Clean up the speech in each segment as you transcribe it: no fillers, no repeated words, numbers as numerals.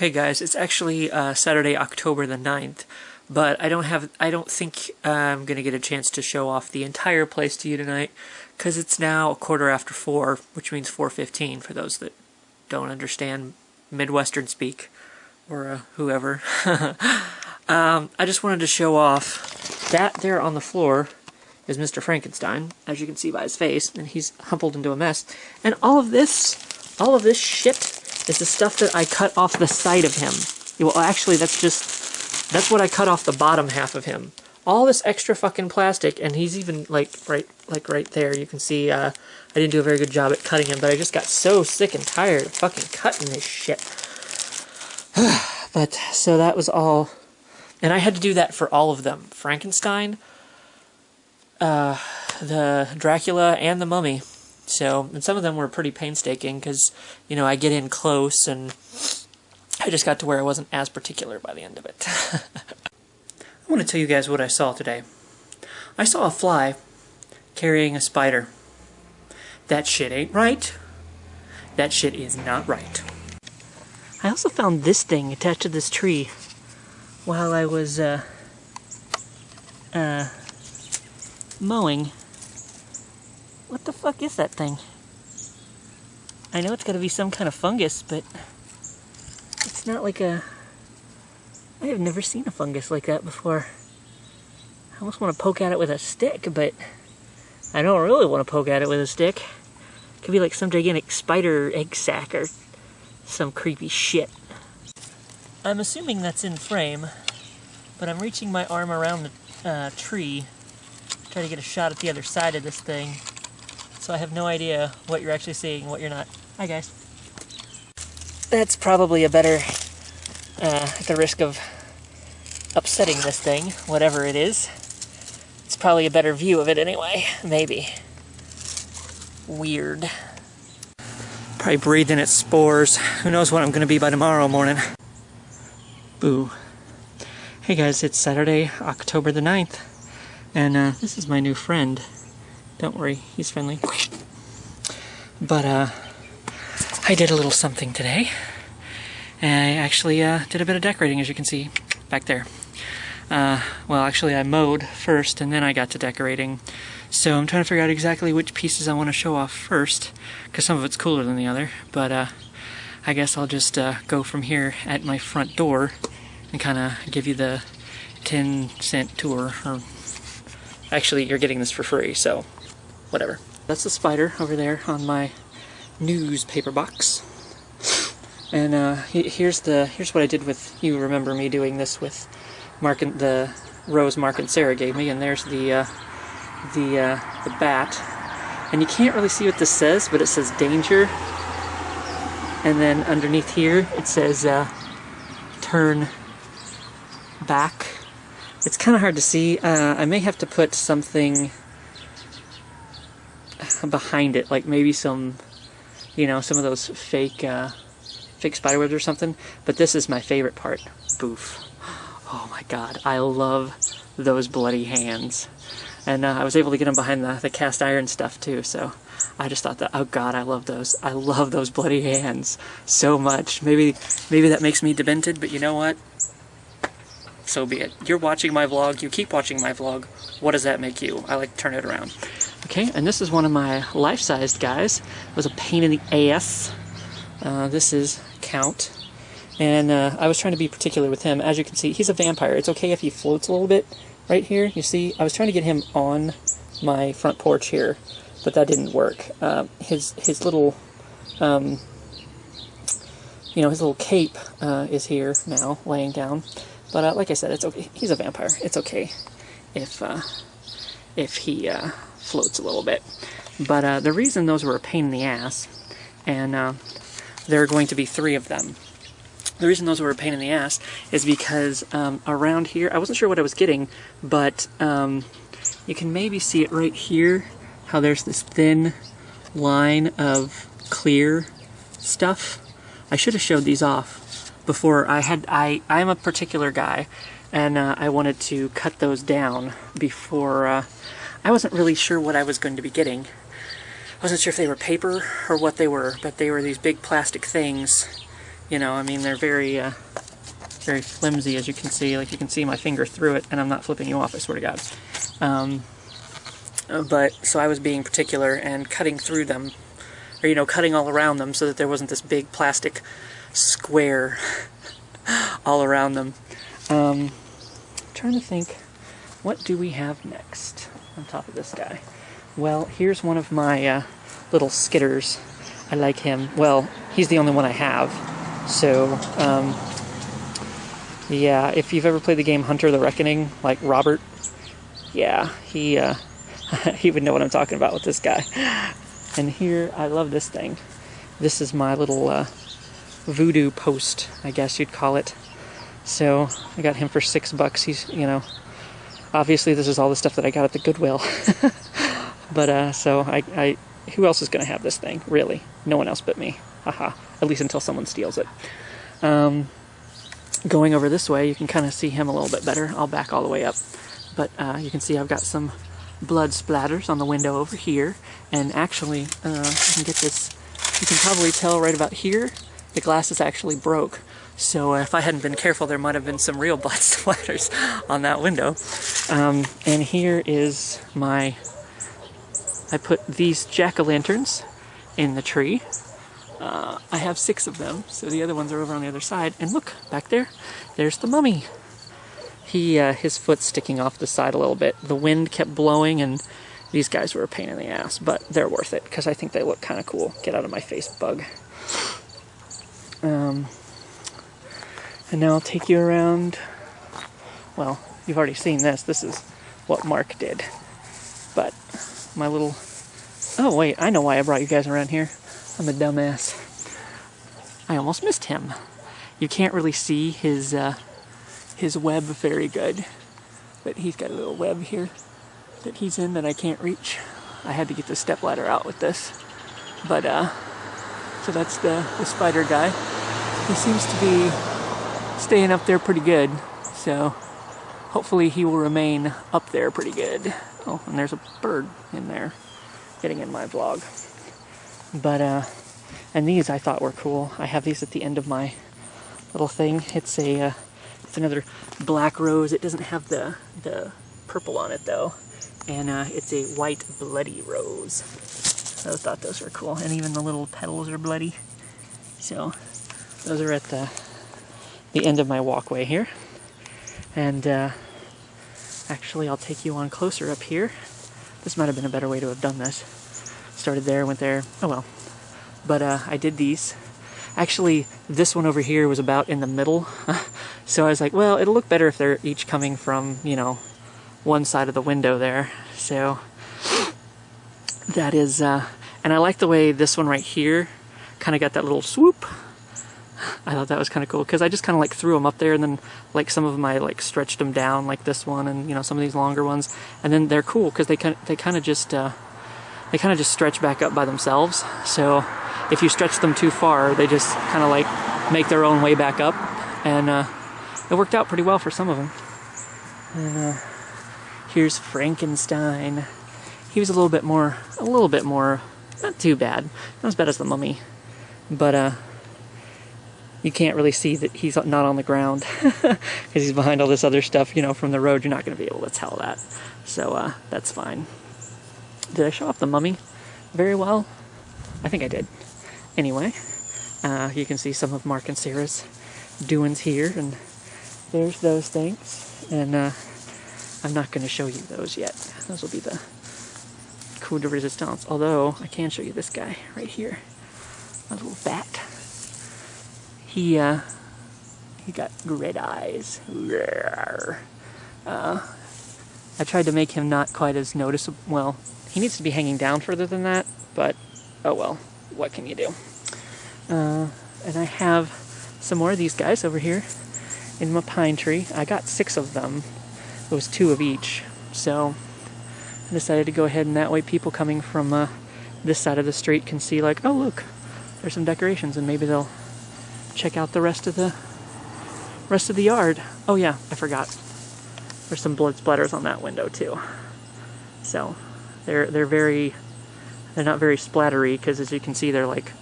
Hey guys, it's actually Saturday, October the 9th, but I don't think I'm gonna get a chance to show off the entire place to you tonight, because it's now 4:15, which means 4:15 for those that don't understand Midwestern speak, or whoever. I just wanted to show off that there on the floor is Mr. Frankenstein, as you can see by his face, and he's humbled into a mess. And all of this shit is the stuff that I cut off the side of him. Well, actually, that's what I cut off the bottom half of him. All this extra fucking plastic, and he's even right there. You can see I didn't do a very good job at cutting him, but I just got so sick and tired of fucking cutting this shit. But so that was all, and I had to do that for all of them: Frankenstein, the Dracula, and the Mummy. So, and some of them were pretty painstaking because, you know, I get in close and I just got to where I wasn't as particular by the end of it. I want to tell you guys what I saw today. I saw a fly carrying a spider. That shit ain't right. That shit is not right. I also found this thing attached to this tree while I was mowing. What the fuck is that thing? I know it's gotta be some kind of fungus, but it's not like a... I have never seen a fungus like that before. I almost want to poke at it with a stick, but I don't really want to poke at it with a stick. It could be like some gigantic spider egg sac or some creepy shit. I'm assuming that's in frame, but I'm reaching my arm around the tree to try to get a shot at the other side of this thing. So I have no idea what you're actually seeing, what you're not. Hi guys. That's probably a better, at the risk of upsetting this thing, whatever it is. It's probably a better view of it anyway, maybe. Weird. Probably breathing its spores. Who knows what I'm going to be by tomorrow morning. Boo. Hey guys, it's Saturday, October the 9th, and this is my new friend. Don't worry, he's friendly. But, I did a little something today. And I actually did a bit of decorating, as you can see back there. Well, actually, I mowed first, and then I got to decorating. So I'm trying to figure out exactly which pieces I want to show off first, because some of it's cooler than the other. But, I guess I'll just go from here at my front door and kind of give you the 10-cent tour. Or, actually, you're getting this for free, so... whatever. That's the spider over there on my newspaper box. And here's what I did with, you remember me doing this with the rose Mark and Sarah gave me, and there's the bat. And you can't really see what this says, but it says danger. And then underneath here it says turn back. It's kind of hard to see. I may have to put something behind it, like maybe some, you know, some of those fake spiderwebs or something, but this is my favorite part. Boof. Oh my god, I love those bloody hands. And I was able to get them behind the cast iron stuff too, so I just thought that, oh god, I love those. I love those bloody hands so much. Maybe that makes me demented, but you know what? So be it. You're watching my vlog, you keep watching my vlog, what does that make you? I like to turn it around. Okay, and this is one of my life-sized guys. It was a pain in the ass. This is Count. And I was trying to be particular with him. As you can see, he's a vampire. It's okay if he floats a little bit right here. You see, I was trying to get him on my front porch here, but that didn't work. His little, you know, his little cape is here now, laying down. But like I said, it's okay. He's a vampire. It's okay if he floats a little bit. But the reason those were a pain in the ass, and there are going to be 3 of them. The reason those were a pain in the ass is because around here, I wasn't sure what I was getting, but you can maybe see it right here, how there's this thin line of clear stuff. I should have showed these off before. I'm a particular guy, and I wanted to cut those down before. I wasn't really sure what I was going to be getting. I wasn't sure if they were paper or what they were, but they were these big plastic things You know, I mean, they're very, very flimsy, as you can see. Like, you can see my finger through it, and I'm not flipping you off, I swear to God. But, so I was being particular and cutting through them, or, you know, cutting all around them so that there wasn't this big plastic square all around them. Trying to think, what do we have next on top of this guy? Well, here's one of my little skitters. I like him. Well, he's the only one I have. So, yeah, if you've ever played the game Hunter the Reckoning, like Robert, yeah, he would know what I'm talking about with this guy. And here, I love this thing. This is my little voodoo post, I guess you'd call it. So, I got him for $6. He's, you know, obviously this is all the stuff that I got at the Goodwill. But, so, who else is going to have this thing, really? No one else but me. Haha. At least until someone steals it. Going over this way, you can kind of see him a little bit better. I'll back all the way up. But you can see I've got some blood splatters on the window over here. And actually, you can get this, you can probably tell right about here, the glass is actually broke. So if I hadn't been careful, there might have been some real blood splatters on that window. And here is my, I put these jack-o'-lanterns in the tree. I have 6 of them, so the other ones are over on the other side. And look, back there, there's the mummy. His foot's sticking off the side a little bit. The wind kept blowing, and these guys were a pain in the ass, but they're worth it, because I think they look kind of cool. Get out of my face, bug. And now I'll take you around. Well, you've already seen this. This is what Mark did. But my little... Oh, wait, I know why I brought you guys around here. I'm a dumbass. I almost missed him. You can't really see his web very good, but he's got a little web here that he's in that I can't reach. I had to get the stepladder out with this. But, so that's the spider guy. He seems to be staying up there pretty good, so hopefully he will remain up there pretty good. Oh, and there's a bird in there getting in my vlog. But, and these I thought were cool. I have these at the end of my little thing. It's another black rose. It doesn't have the purple on it though. And it's a white bloody rose. I thought those were cool. And even the little petals are bloody. So, those are at the end of my walkway here. And actually I'll take you on closer up here. This might have been a better way to have done this. Started there, went there, oh well. But I did these. Actually, this one over here was about in the middle. So I was like, well, it'll look better if they're each coming from, you know, one side of the window there. So that is, and I like the way this one right here kind of got that little swoop. I thought that was kind of cool, because I just kind of like threw them up there, and then like some of them I like stretched them down, like this one, and you know, some of these longer ones, and then they're cool because they kind of just stretch back up by themselves. So if you stretch them too far, they just kind of like make their own way back up, and it worked out pretty well for some of them. And here's Frankenstein. He was a little bit more, not too bad, not as bad as the mummy, but you can't really see that he's not on the ground because he's behind all this other stuff, you know, from the road. You're not going to be able to tell that. So that's fine. Did I show off the mummy very well? I think I did. Anyway, you can see some of Mark and Sarah's doings here, and there's those things. And I'm not going to show you those yet. Those will be the coup de resistance. Although, I can show you this guy right here. A little bat. He got red eyes. I tried to make him not quite as noticeable. Well, he needs to be hanging down further than that, but oh well, what can you do? And I have some more of these guys over here in my pine tree. I got 6 of them. It was 2 of each, so I decided to go ahead, and that way people coming from this side of the street can see, like, oh look, there's some decorations, and maybe they'll check out the rest of the yard. Oh yeah, I forgot. There's some blood splatters on that window too. So they're not very splattery, because as you can see, they're like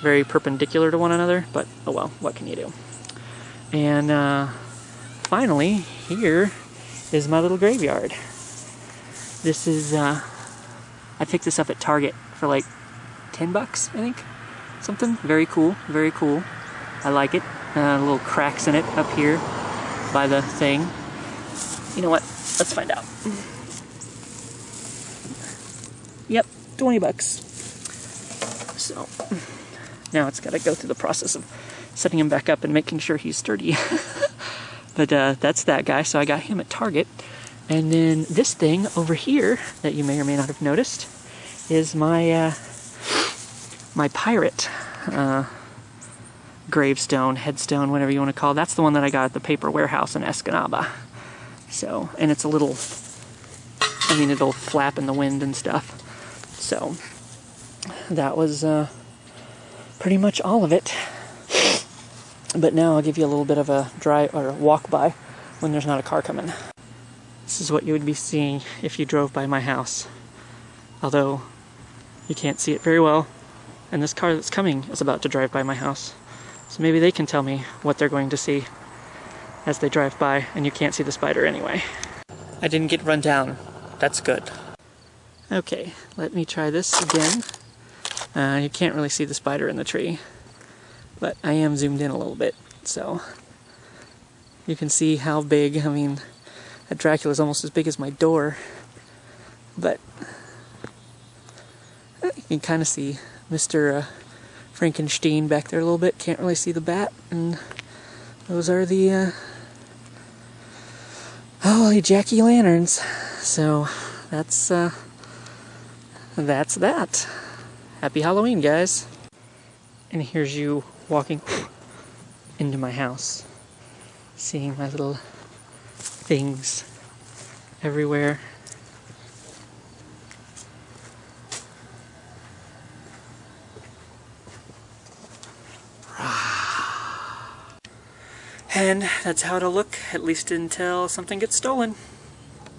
very perpendicular to one another, but oh well, what can you do? And finally, here is my little graveyard. This is, I picked this up at Target for like 10 bucks, I think. Something very cool, very cool. I like it. Little cracks in it up here by the thing. You know what? Let's find out. Yep, 20 bucks. So, now it's got to go through the process of setting him back up and making sure he's sturdy. But that's that guy, so I got him at Target. And then this thing over here that you may or may not have noticed is my my pirate gravestone, headstone, whatever you want to call it. That's the one that I got at the paper warehouse in Escanaba. So, and it's a little, I mean, it'll flap in the wind and stuff. So, that was pretty much all of it. But now I'll give you a little bit of a drive or walk by when there's not a car coming. This is what you would be seeing if you drove by my house. Although you can't see it very well, and this car that's coming is about to drive by my house. So maybe they can tell me what they're going to see as they drive by, and you can't see the spider anyway. I didn't get run down. That's good. Okay, let me try this again. You can't really see the spider in the tree, but I am zoomed in a little bit, so you can see how big. I mean, that Dracula's almost as big as my door, but you can kind of see Mr. Frankenstein back there a little bit. Can't really see the bat, and those are the jack-o'-lanterns. So that's that. Happy Halloween, guys. And here's you walking into my house, seeing my little things everywhere. And that's how it'll look, at least until something gets stolen.